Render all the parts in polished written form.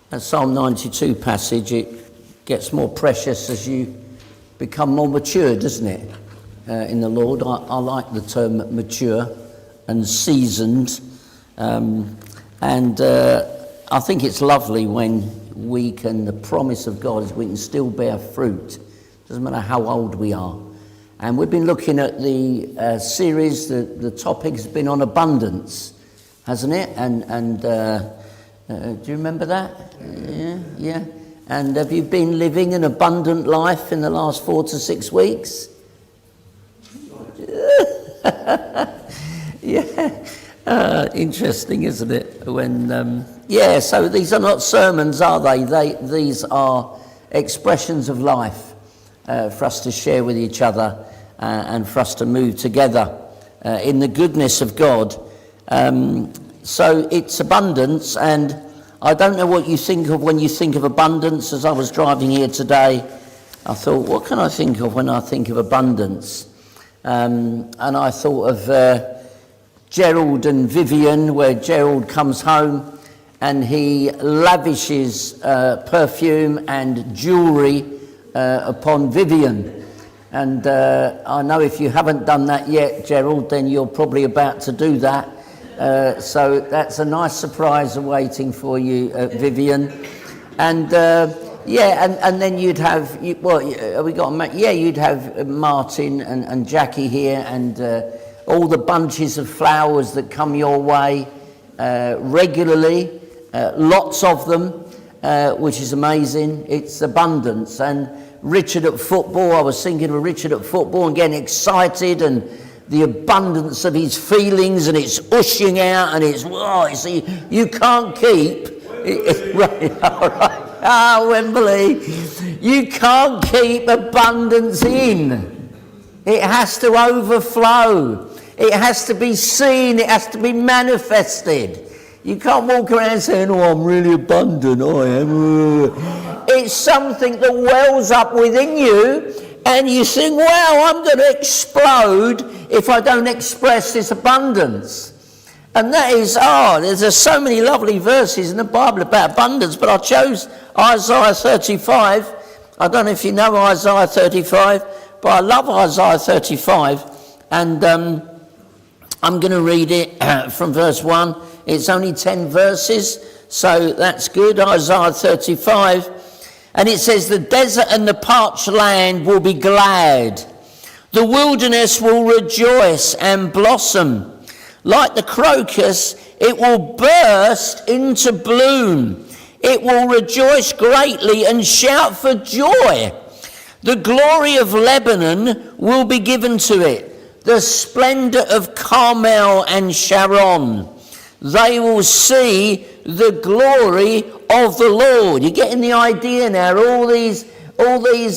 That Psalm 92 passage, it gets more precious as you become more mature, doesn't it, in the Lord? I like the term mature and seasoned. I think it's lovely when the promise of God is we can still bear fruit. Doesn't matter how old we are. And we've been looking at the series, the topic has been on abundance, hasn't it? And do you remember that? Yeah. And have you been living an abundant life in the last 4 to 6 weeks? Yeah. Interesting, isn't it? So these are not sermons, are they? These are expressions of life for us to share with each other and for us to move together in the goodness of God. So it's abundance, and I don't know what you think of when you think of abundance. As I was driving here today, I thought, what can I think of when I think of abundance? And I thought of Gerald and Vivian, where Gerald comes home and he lavishes perfume and jewellery upon Vivian. And I know if you haven't done that yet, Gerald, then you're probably about to do that. So that's a nice surprise awaiting for you, Vivian. And and then you'd have, you'd have Martin and Jackie here, and all the bunches of flowers that come your way regularly, lots of them, which is amazing. It's abundance. And Richard at football, I was thinking of Richard at football and getting excited, and the abundance of his feelings, and it's ushing out, and it's, you can't keep right, all right. Wembley, you can't keep abundance in. It has to overflow. It has to be seen. It has to be manifested. You can't walk around saying, I'm really abundant, I am. It's something that wells up within you, and you think, I'm going to explode if I don't express this abundance. And that is, there's so many lovely verses in the Bible about abundance, but I chose Isaiah 35. I don't know if you know Isaiah 35, but I love Isaiah 35. And I'm going to read it from verse 1. It's only 10 verses, so that's good. Isaiah 35. And it says, the desert and the parched land will be glad. The wilderness will rejoice and blossom. Like the crocus, it will burst into bloom. It will rejoice greatly and shout for joy. The glory of Lebanon will be given to it, the splendor of Carmel and Sharon. They will see the glory of the Lord. You're getting the idea now. All these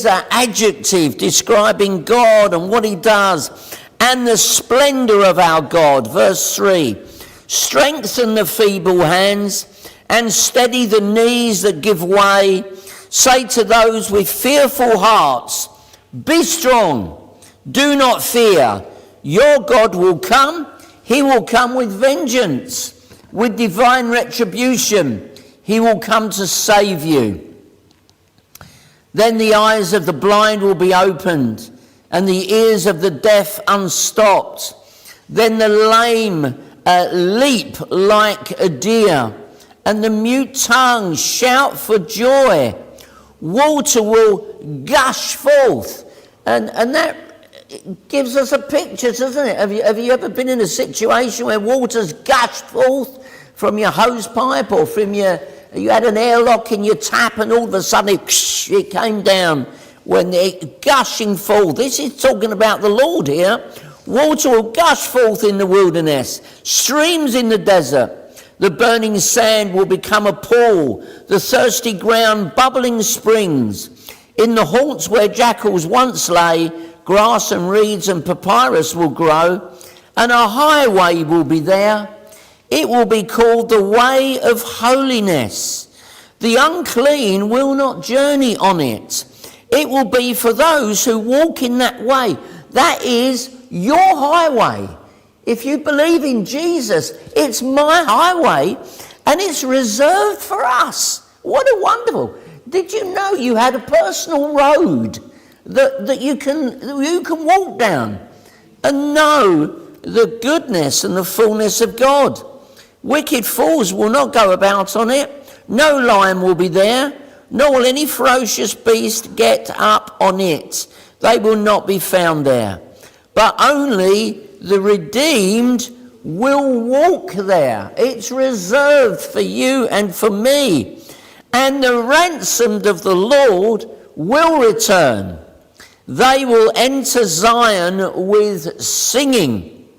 adjectives describing God and what he does, and the splendor of our God. Verse 3, strengthen the feeble hands and steady the knees that give way. Say to those with fearful hearts, be strong, do not fear. Your God will come. He will come with vengeance, with divine retribution. He will come to save you. Then the eyes of the blind will be opened, and the ears of the deaf unstopped. Then the lame leap like a deer, and the mute tongue shout for joy. Water will gush forth. And that gives us a picture, doesn't it? Have you ever been in a situation where water's gushed forth from your hose pipe, or from you had an airlock in your tap, and all of a sudden it came down when it gushing forth? This is talking about the Lord here. Water will gush forth in the wilderness, streams in the desert. The burning sand will become a pool, the thirsty ground bubbling springs. In the haunts where jackals once lay, grass and reeds and papyrus will grow, and a highway will be there. It will be called the way of holiness. The unclean will not journey on it. It will be for those who walk in that way. That is your highway. If you believe in Jesus, it's my highway, and it's reserved for us. What a wonderful. Did you know you had a personal road that you can walk down and know the goodness and the fullness of God? Wicked fools will not go about on it. No lion will be there, nor will any ferocious beast get up on it. They will not be found there. But only the redeemed will walk there. It's reserved for you and for me. And the ransomed of the Lord will return. They will enter Zion with singing.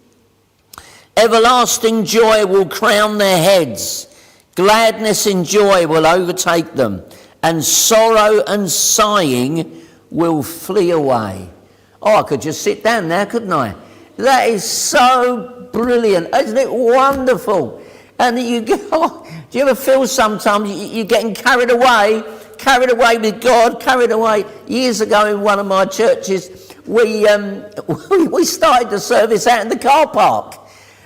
Everlasting joy will crown their heads. Gladness and joy will overtake them, and sorrow and sighing will flee away. Oh, I could just sit down there, couldn't I? That is so brilliant. Isn't it wonderful? And do you ever feel sometimes you're getting carried away with God, carried away? Years ago in one of my churches, we started the service out in the car park.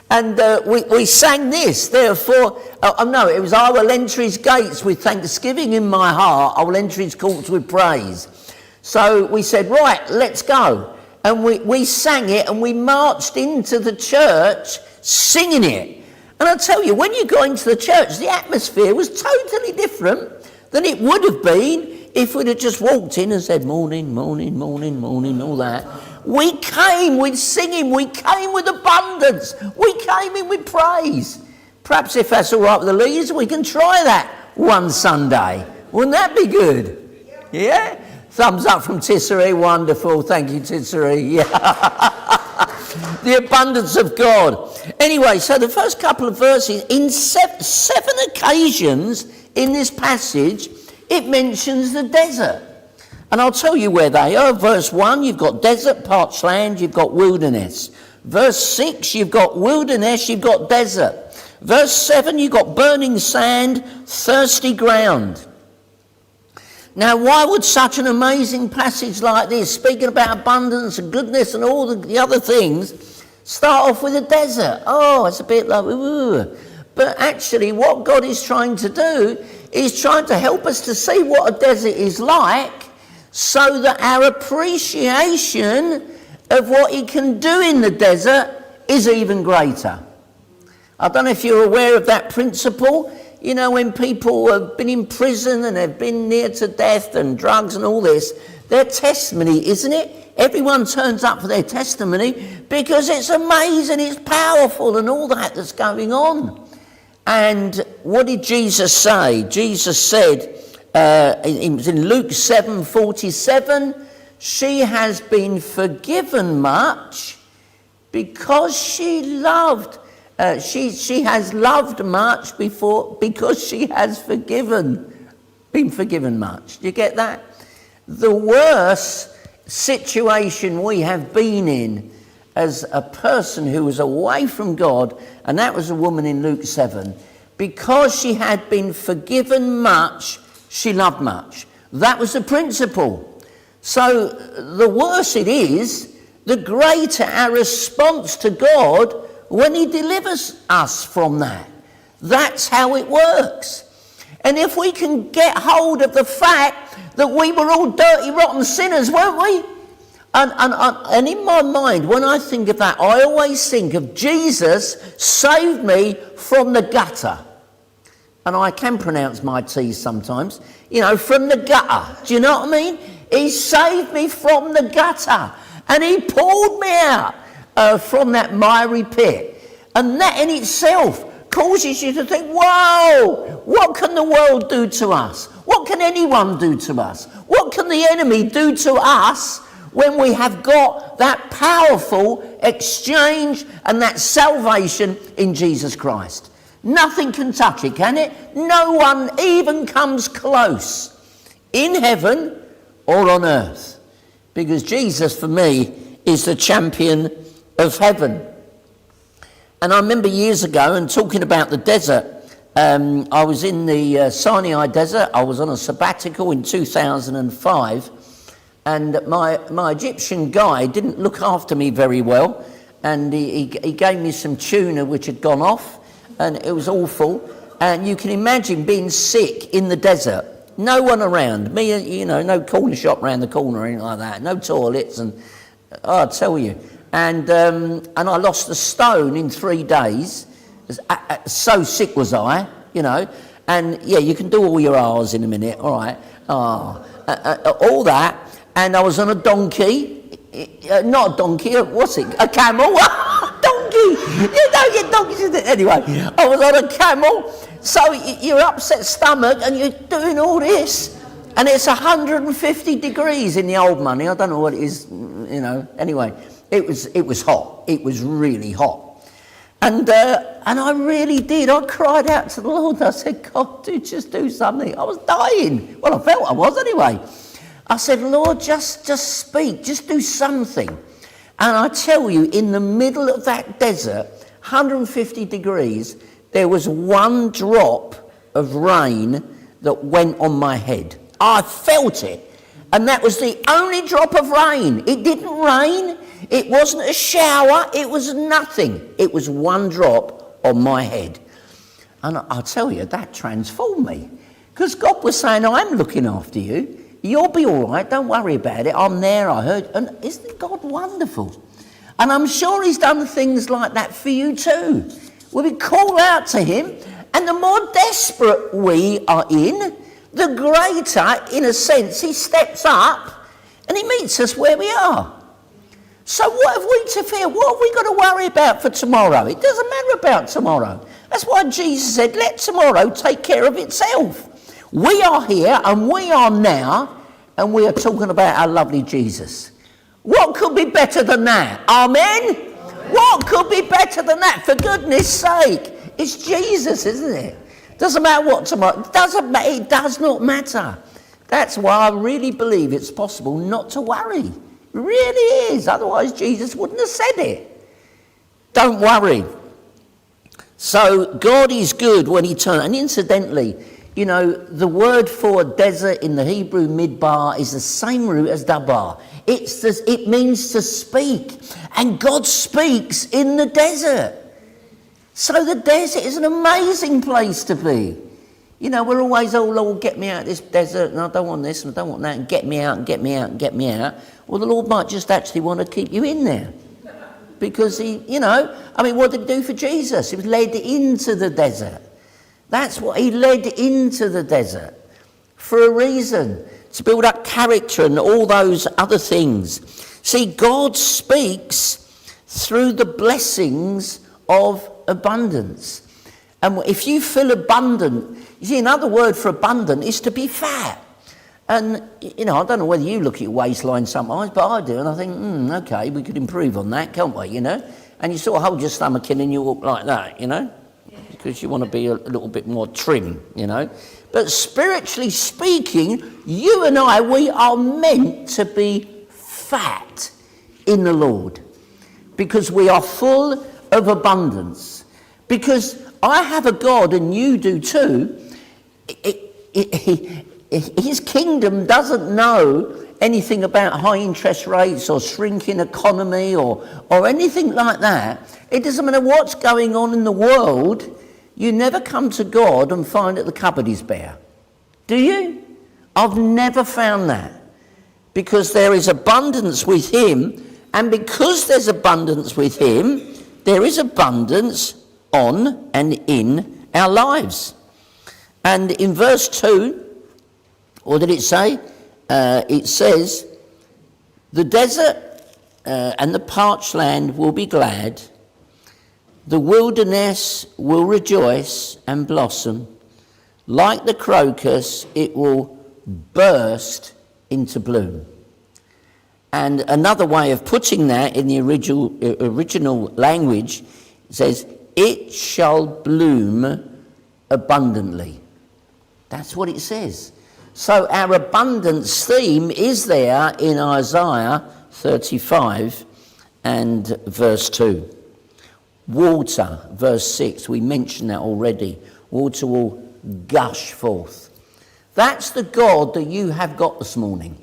And we sang this, therefore, it was I will enter his gates with thanksgiving in my heart, I will enter his courts with praise. So we said, right, let's go. And we sang it and we marched into the church singing it. And I tell you, when you go into the church, the atmosphere was totally different than it would have been if we'd have just walked in and said, morning, morning, morning, morning, all that. We came with singing, we came with abundance, we came in with praise. Perhaps if that's all right with the leaders, we can try that one Sunday. Wouldn't that be good? Yeah? Thumbs up from Tisserie, wonderful. Thank you, Tisserie. Yeah. The abundance of God. Anyway, so the first couple of verses, in seven occasions in this passage, it mentions the desert. And I'll tell you where they are. Verse 1, you've got desert, parched land, you've got wilderness. Verse 6, you've got wilderness, you've got desert. Verse 7, you've got burning sand, thirsty ground. Now, why would such an amazing passage like this, speaking about abundance and goodness and all the other things, start off with a desert? Oh, it's a bit like, ooh. But actually, what God is trying to do is trying to help us to see what a desert is like, so that our appreciation of what he can do in the desert is even greater. I don't know if you're aware of that principle. You know, when people have been in prison and they've been near to death and drugs and all this, their testimony, isn't it? Everyone turns up for their testimony because it's amazing, it's powerful and all that's going on. And what did Jesus say? Jesus said, in Luke 7:47, she has been forgiven much because she loved. She has loved much because she has been forgiven much. Do you get that? The worst situation we have been in as a person who was away from God, and that was a woman in Luke 7, because she had been forgiven much, she loved much. That was the principle. So the worse it is, the greater our response to God when he delivers us from that. That's how it works. And if we can get hold of the fact that we were all dirty, rotten sinners, weren't we? And in my mind, when I think of that, I always think of Jesus saved me from the gutter. And I can pronounce my T's sometimes, from the gutter. Do you know what I mean? He saved me from the gutter. And he pulled me out from that miry pit. And that in itself causes you to think, whoa, what can the world do to us? What can anyone do to us? What can the enemy do to us when we have got that powerful exchange and that salvation in Jesus Christ? Nothing can touch it, can it? No one even comes close in heaven or on earth, because Jesus, for me, is the champion of heaven. And I remember years ago, and talking about the desert, I was in the Sinai desert. I was on a sabbatical in 2005, and my Egyptian guide didn't look after me very well, and he gave me some tuna which had gone off, and it was awful. And you can imagine being sick in the desert. No one around. Me, no corner shop around the corner or anything like that. No toilets. And I tell you. And I lost a stone in 3 days. So sick was I, And yeah, you can do all your R's in a minute. All right. All that. And I was on a donkey. Not a donkey. What's it? A camel. Donkey. You don't get donkeys. Anyway, I was on a camel. So you're upset stomach and you're doing all this. And it's 150 degrees in the old money. I don't know what it is, Anyway, it was hot. It was really hot. And I really did. I cried out to the Lord. I said, God, just do something. I was dying. Well, I felt I was anyway. I said, Lord, just speak. Just do something. And I tell you, in the middle of that desert, 150 degrees, there was one drop of rain that went on my head. I felt it. And that was the only drop of rain. It didn't rain. It wasn't a shower. It was nothing. It was one drop on my head. And I'll tell you, that transformed me. Because God was saying, I'm looking after you. You'll be all right. Don't worry about it. I'm there, I heard. And isn't God wonderful? And I'm sure he's done things like that for you too. We call out to him, and the more desperate we are in, the greater, in a sense, he steps up and he meets us where we are. So what have we to fear? What have we got to worry about for tomorrow? It doesn't matter about tomorrow. That's why Jesus said, let tomorrow take care of itself. We are here and we are now, and we are talking about our lovely Jesus. What could be better than that? Amen? What could be better than that? For goodness sake, it's Jesus, isn't it? Doesn't matter what tomorrow. It does not matter. That's why I really believe it's possible not to worry. It really is. Otherwise, Jesus wouldn't have said it. Don't worry. So God is good when he turns. And incidentally, the word for desert in the Hebrew midbar is the same root as dabar. It means to speak. And God speaks in the desert. So the desert is an amazing place to be. We're always, oh Lord, get me out of this desert, and I don't want this, and I don't want that, and get me out, and get me out, and get me out. Well, the Lord might just actually want to keep you in there. Because what did he do for Jesus? He was led into the desert. That's what he led into the desert. For a reason. To build up character and all those other things. See, God speaks through the blessings of abundance. And if you feel abundant, you see, another word for abundant is to be fat. And, I don't know whether you look at your waistline sometimes, but I do. And I think, okay, we could improve on that, can't we, And you sort of hold your stomach in and you walk like that, because you want to be a little bit more trim, But spiritually speaking, you and I, we are meant to be fat in the Lord. Because we are full of abundance. Because I have a God, and you do too. His kingdom doesn't know anything about high interest rates or shrinking economy or anything like that. It doesn't matter what's going on in the world. You never come to God and find that the cupboard is bare. Do you? I've never found that. Because there is abundance with him, and because there's abundance with him, there is abundance on and in our lives. And in verse 2, what did it say? It says, the desert and the parched land will be glad. The wilderness will rejoice and blossom. Like the crocus, it will burst into bloom. And another way of putting that in the original language says, it shall bloom abundantly. That's what it says. So our abundance theme is there in Isaiah 35 and verse 2. Water, verse 6, we mentioned that already. Water will gush forth. That's the God that you have got this morning.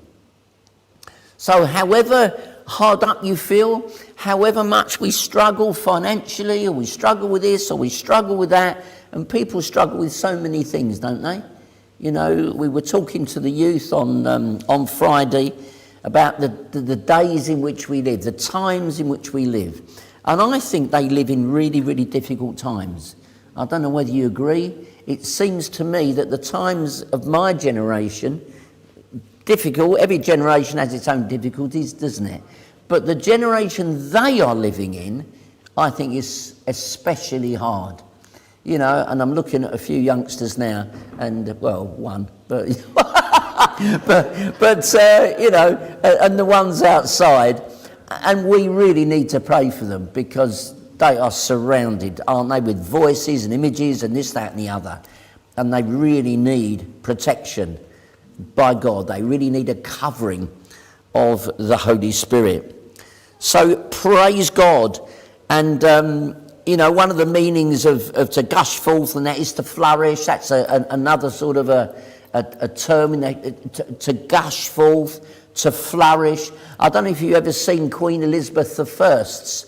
So however hard up you feel, however much we struggle financially, or we struggle with this, or we struggle with that, And people struggle with so many things, don't they? You know, we were talking to the youth on Friday about the days in which we live, the times in which we live. And I think they live in really, really difficult times. I don't know whether you agree. It seems to me that the times of my generation, difficult, every generation has its own difficulties, doesn't it? But the generation they are living in, I think, is especially hard. You know, and I'm looking at a few youngsters now, and, well, one, but, you know, and the ones outside, and we really need to pray for them because they are surrounded, aren't they, with voices and images and this, that and the other. And they really need protection by God. They really need a covering of the Holy Spirit. So praise God. And, you know, one of the meanings of to gush forth, and that is to flourish. That's another sort of a term, to gush forth, to flourish. I don't know if you've ever seen Queen Elizabeth I's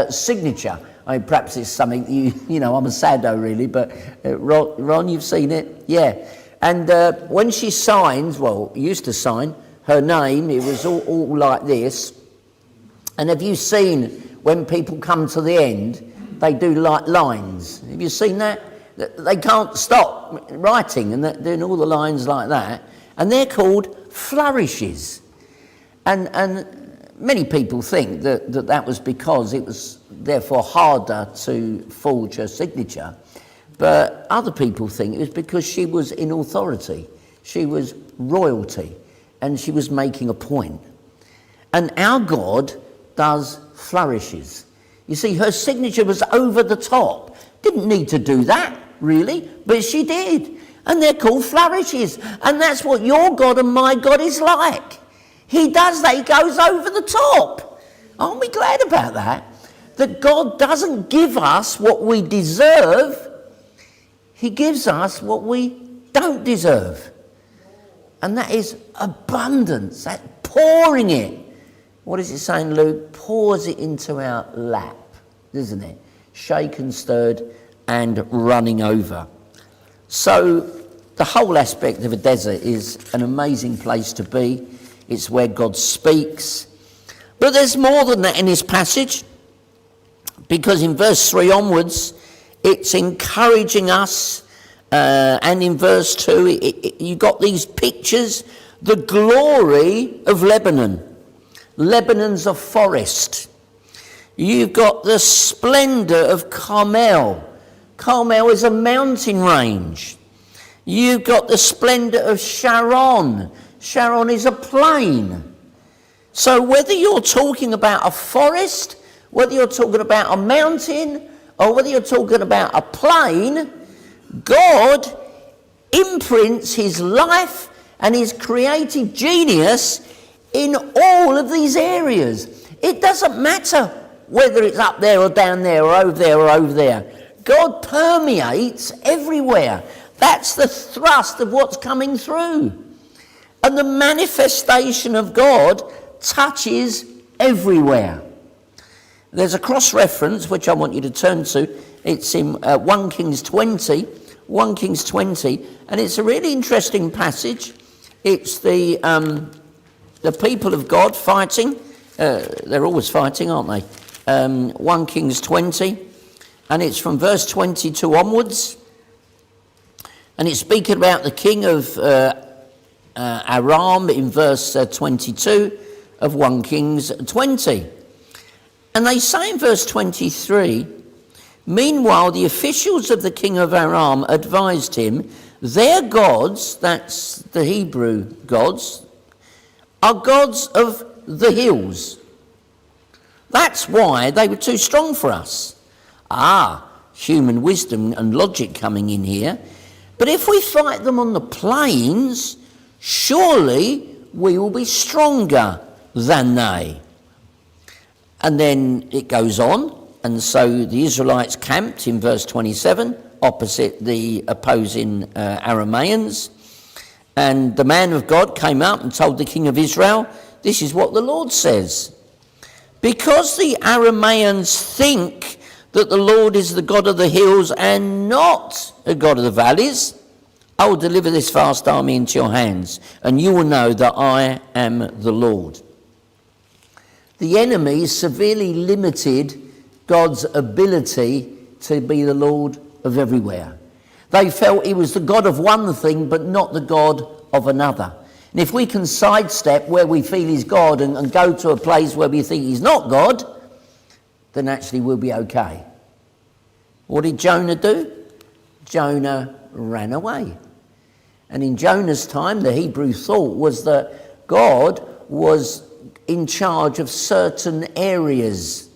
signature. I mean, perhaps it's something you know, I'm a saddo really, but Ron, you've seen it? Yeah. And when she signs, well, used to sign her name, it was all like this. And have you seen when people come to the end, they do like lines? Have you seen that? They can't stop writing and they're doing all the lines like that. And they're called flourishes. And many people think that was because it was therefore harder to forge her signature. But other people think it was because she was in authority. She was royalty and she was making a point. And our God does flourishes. You see, her signature was over the top. Didn't need to do that, really, but she did. And they're called flourishes. And that's what your God and my God is like. He does that. He goes over the top. Aren't we glad about that? That God doesn't give us what we deserve. He gives us what we don't deserve. And that is abundance, that pouring it. What is it saying, Luke? Pours it into our lap, isn't it? Shaken, stirred, and running over. So the whole aspect of a desert is an amazing place to be. It's where God speaks. But there's more than that in this passage, because in verse 3 onwards, it's encouraging us. And in verse 2, you got these pictures, the glory of Lebanon. Lebanon's a forest. You've got the splendour of Carmel. Carmel is a mountain range. You've got the splendour of Sharon. Sharon is a plain. So whether you're talking about a forest, whether you're talking about a mountain, or whether you're talking about a plain, God imprints his life and his creative genius in all of these areas. It doesn't matter whether it's up there or down there or over there or over there. God permeates everywhere. That's the thrust of what's coming through. And the manifestation of God touches everywhere. There's a cross-reference which I want you to turn to. It's in 1 Kings 20, and it's a really interesting passage. It's the people of God fighting. They're always fighting, aren't they? 1 Kings 20, and it's from verse 22 onwards. And it's speaking about the king of Aram in verse 22 of 1 Kings 20. And they say in verse 23, meanwhile the officials of the king of Aram advised him, their gods, that's the Hebrew gods, are gods of the hills. That's why they were too strong for us. Human wisdom and logic coming in here. But if we fight them on the plains, surely we will be stronger than they. And then it goes on, and so the Israelites camped in verse 27 opposite the opposing Arameans. And the man of God came out and told the king of Israel, this is what the Lord says. Because the Arameans think that the Lord is the God of the hills and not a God of the valleys. I will deliver this vast army into your hands, and you will know that I am the Lord. The enemy severely limited God's ability to be the Lord of everywhere. They felt he was the God of one thing, but not the God of another. And if we can sidestep where we feel he's God and go to a place where we think he's not God, then actually we'll be okay. What did Jonah do? Jonah ran away. And in Jonah's time, the Hebrew thought was that God was in charge of certain areas.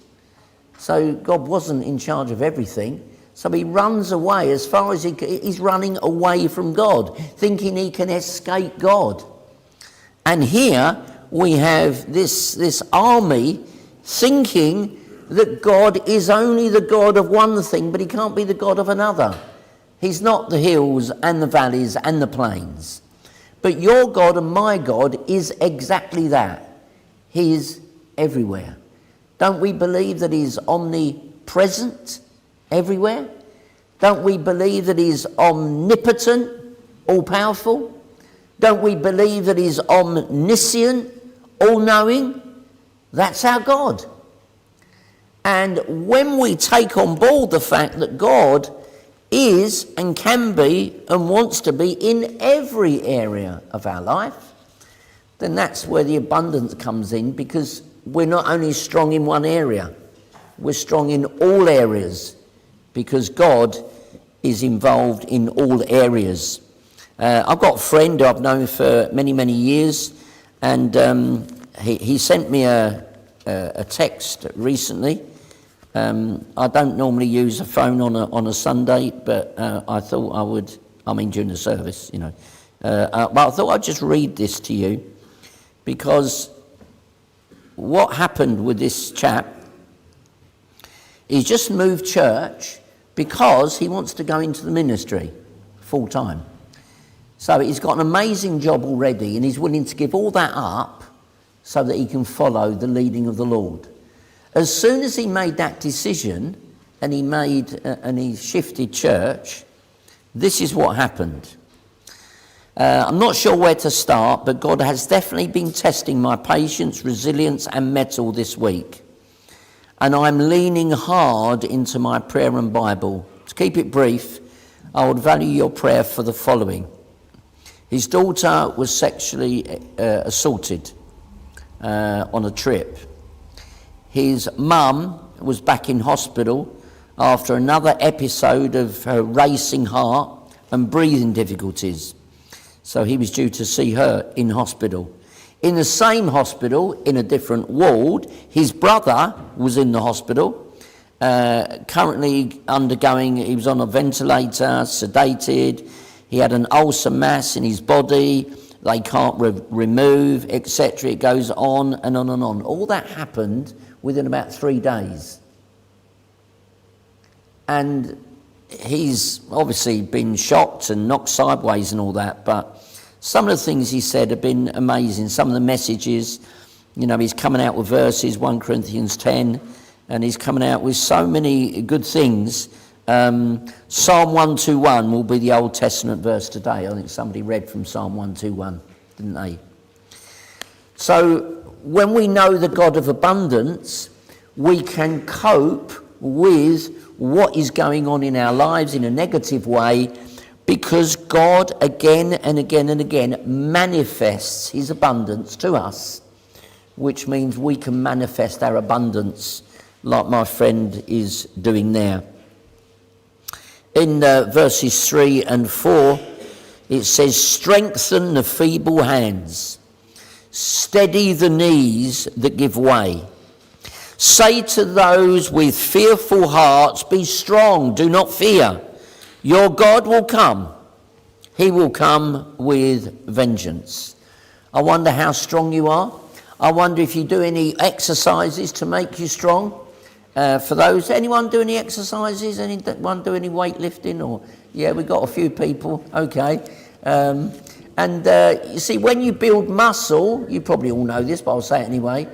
So God wasn't in charge of everything. So he runs away as far as he's running away from God, thinking he can escape God. And here we have this army thinking that God is only the God of one thing, but he can't be the God of another. He's not the hills and the valleys and the plains. But your God and my God is exactly that. He is everywhere. Don't we believe that he's omnipresent everywhere? Don't we believe that he's omnipotent, all-powerful? Don't we believe that he's omniscient, all-knowing? That's our God. And when we take on board the fact that God is and can be and wants to be in every area of our life, then that's where the abundance comes in, because we're not only strong in one area, we're strong in all areas, because God is involved in all areas. I've got a friend who I've known for many, many years, and he sent me a text recently. I don't normally use a phone on a Sunday, but I thought I would, during the service, but I thought I'd just read this to you, because what happened with this chap, he's just moved church because he wants to go into the ministry full time. So he's got an amazing job already, and he's willing to give all that up so that he can follow the leading of the Lord. As soon as he made that decision and he shifted church, this is what happened. I'm not sure where to start, but God has definitely been testing my patience, resilience and mettle this week. And I'm leaning hard into my prayer and Bible. To keep it brief, I would value your prayer for the following. His daughter was sexually assaulted on a trip. His mum was back in hospital after another episode of her racing heart and breathing difficulties. So he was due to see her in hospital. In the same hospital, in a different ward, his brother was in the hospital, currently he was on a ventilator, sedated. He had an ulcer mass in his body, they can't remove, etc. It goes on and on and on. All that happened within about 3 days. And he's obviously been shocked and knocked sideways and all that, but some of the things he said have been amazing. Some of the messages, he's coming out with verses, 1 Corinthians 10, and he's coming out with so many good things. Psalm 121 will be the Old Testament verse today. I think somebody read from Psalm 121, didn't they? So when we know the God of abundance, we can cope with what is going on in our lives in a negative way, because God again and again and again manifests his abundance to us, which means we can manifest our abundance like my friend is doing there. In verses 3 and 4, it says, strengthen the feeble hands, steady the knees that give way. Say to those with fearful hearts, be strong, do not fear. Your God will come. He will come with vengeance. I wonder how strong you are. I wonder if you do any exercises to make you strong. For those, anyone do any exercises? Anyone do any weightlifting? Or yeah, we got a few people. Okay. You see, when you build muscle, you probably all know this, but I'll say it anyway.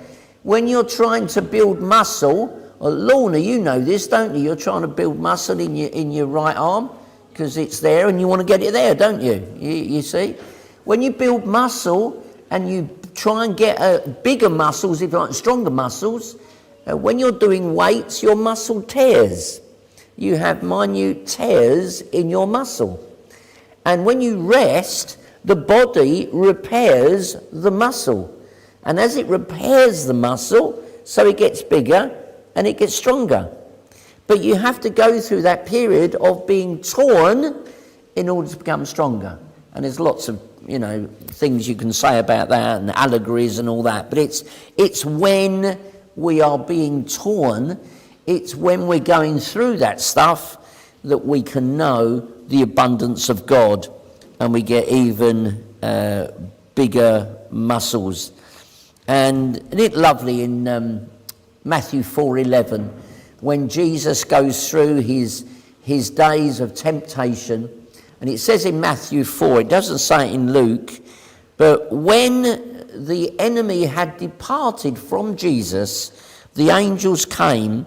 When you're trying to build muscle, Well, Lorna, you know this, don't you? You're trying to build muscle in your right arm because it's there and you want to get it there, don't you? You see? When you build muscle and you try and get bigger muscles, if you like, stronger muscles, when you're doing weights, your muscle tears. You have minute tears in your muscle. And when you rest, the body repairs the muscle. And as it repairs the muscle, so it gets bigger and it gets stronger. But you have to go through that period of being torn in order to become stronger. And there's lots of, things you can say about that and allegories and all that. But it's when we are being torn, it's when we're going through that stuff that we can know the abundance of God and we get even bigger muscles. And isn't it lovely in Matthew 4:11 when Jesus goes through his days of temptation, and it says in Matthew 4, it doesn't say it in Luke, but when the enemy had departed from Jesus, the angels came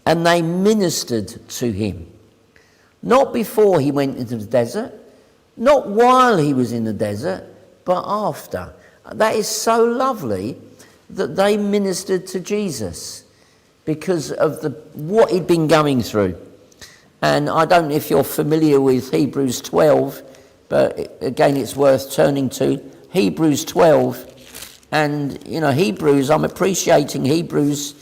and they ministered to him. Not before he went into the desert, not while he was in the desert, but after. That is so lovely that they ministered to Jesus because of what he'd been going through. And I don't know if you're familiar with Hebrews 12, but again, it's worth turning to Hebrews 12. And, Hebrews, I'm appreciating Hebrews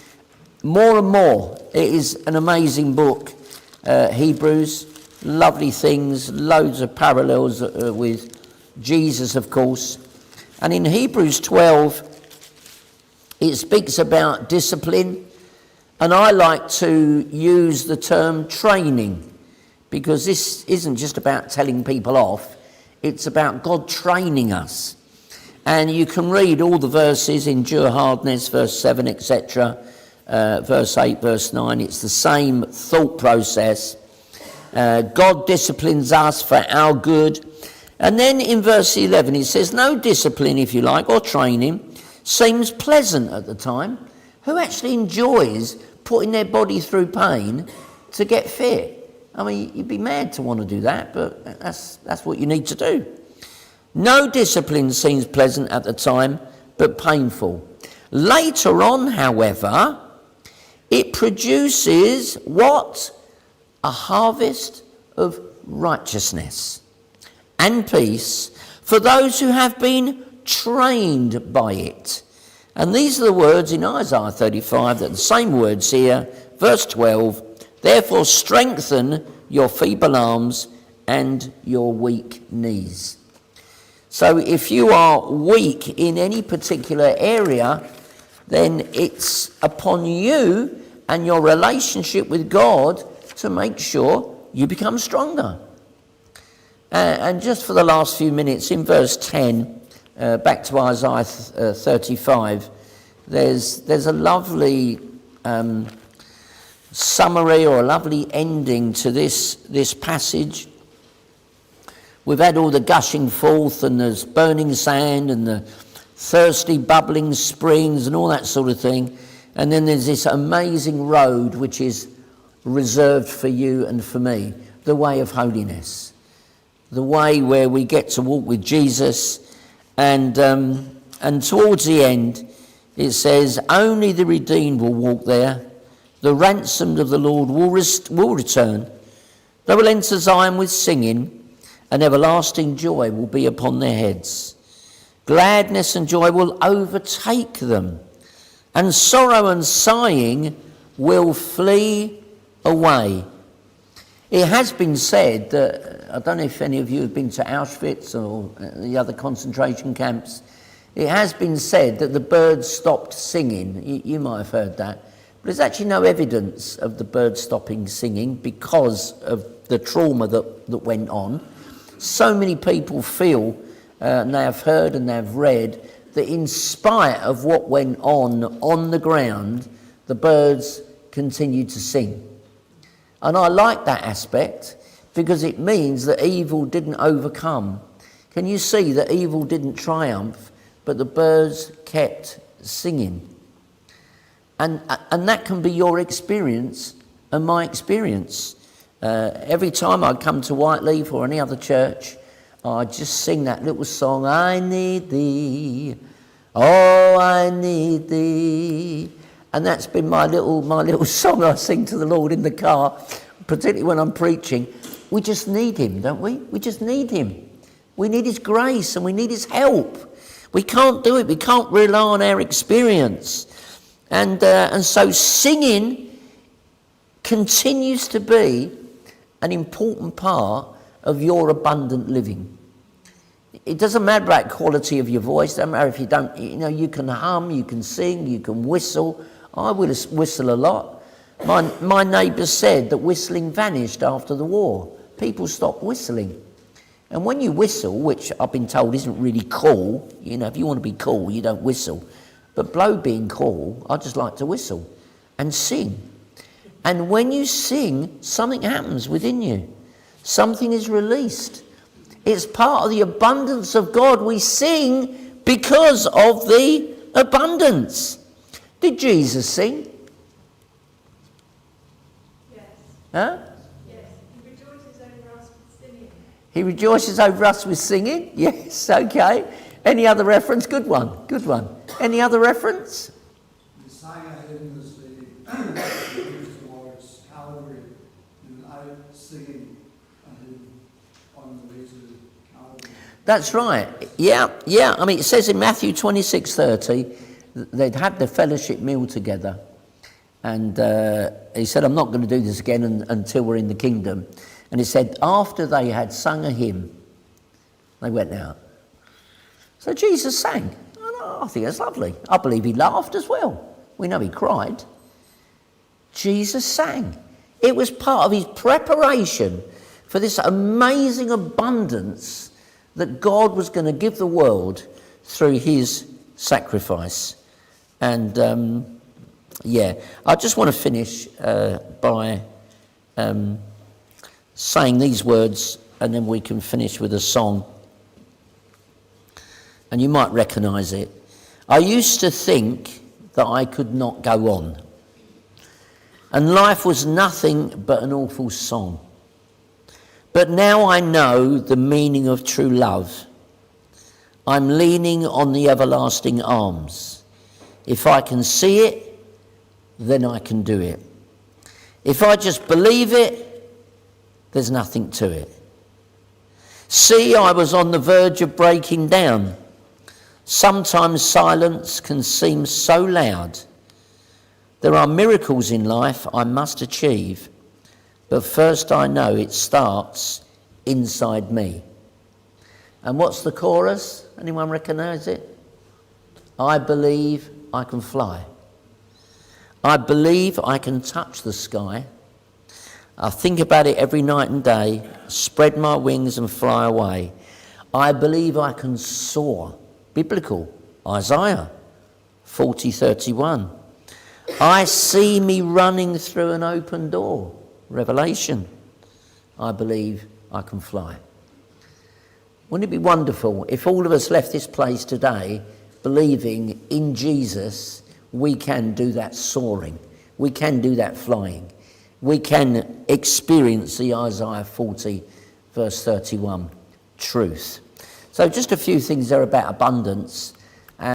more and more. It is an amazing book, Hebrews. Lovely things, loads of parallels with Jesus, of course. And in Hebrews 12, it speaks about discipline. And I like to use the term training, because this isn't just about telling people off. It's about God training us. And you can read all the verses, endure hardness, verse 7, etc., verse 8, verse 9. It's the same thought process. God disciplines us for our good. And then in verse 11, it says, no discipline, if you like, or training seems pleasant at the time. Who actually enjoys putting their body through pain to get fit? I mean, you'd be mad to want to do that, but that's what you need to do. No discipline seems pleasant at the time, but painful. Later on, however, it produces what? A harvest of righteousness and peace for those who have been trained by it. And these are the words in Isaiah 35, that the same words here, verse 12, therefore strengthen your feeble arms and your weak knees. So if you are weak in any particular area, then it's upon you and your relationship with God to make sure you become stronger. And just for the last few minutes, in verse 10, back to Isaiah 35, there's a lovely summary or a lovely ending to this passage. We've had all the gushing forth and there's burning sand and the thirsty bubbling springs and all that sort of thing. And then there's this amazing road which is reserved for you and for me, the way of holiness, the way where we get to walk with Jesus. And towards the end, it says, only the redeemed will walk there. The ransomed of the Lord will return. They will enter Zion with singing, and everlasting joy will be upon their heads. Gladness and joy will overtake them, and sorrow and sighing will flee away. It has been said that, I don't know if any of you have been to Auschwitz or the other concentration camps, it has been said that the birds stopped singing. You might have heard that. But there's actually no evidence of the birds stopping singing because of the trauma that went on. So many people feel, and they have heard and they have read, that in spite of what went on the ground, the birds continued to sing. And I like that aspect because it means that evil didn't overcome. Can you see that evil didn't triumph, but the birds kept singing? And that can be your experience and my experience. Every time I come to Whiteleaf or any other church, I just sing that little song, I need thee, oh, I need thee. And that's been my little song I sing to the Lord in the car, particularly when I'm preaching. We just need him, don't we? We just need him. We need his grace and we need his help. We can't do it. We can't rely on our experience. And so singing continues to be an important part of your abundant living. It doesn't matter about quality of your voice. It doesn't matter if you don't, you can hum, you can sing, you can whistle. I whistle a lot. My neighbour said that whistling vanished after the war. People stopped whistling. And when you whistle, which I've been told isn't really cool, if you want to be cool, you don't whistle. But below being cool, I just like to whistle and sing. And when you sing, something happens within you. Something is released. It's part of the abundance of God. We sing because of the abundance. Did Jesus sing? Yes. Huh? Yes. He rejoices over us with singing. He rejoices over us with singing? Yes, okay. Any other reference? Good one, good one. Any other reference? We sang a hymn this week, used the words Calvary, and I singing a hymn on the way to Calvary. That's right. Yeah. I mean, it says in Matthew 26:30, they'd had the fellowship meal together. And he said, I'm not going to do this again until we're in the kingdom. And he said, after they had sung a hymn, they went out. So Jesus sang. I think that's lovely. I believe he laughed as well. We know he cried. Jesus sang. It was part of his preparation for this amazing abundance that God was going to give the world through his sacrifice. And I just want to finish by saying these words, and then we can finish with a song. And you might recognise it. I used to think that I could not go on, and life was nothing but an awful song. But now I know the meaning of true love. I'm leaning on the everlasting arms. If I can see it, then I can do it. If I just believe it, there's nothing to it. See, I was on the verge of breaking down. Sometimes silence can seem so loud. There are miracles in life I must achieve, but first I know it starts inside me. And what's the chorus? Anyone recognise it? I believe I can fly. I believe I can touch the sky. I think about it every night and day, spread my wings and fly away. I believe I can soar. Biblical, Isaiah 40:31. I see me running through an open door. Revelation. I believe I can fly. Wouldn't it be wonderful if all of us left this place today believing in Jesus we can do that soaring, we can do that flying, we can experience the Isaiah 40 verse 31 truth. So just a few things there about abundance.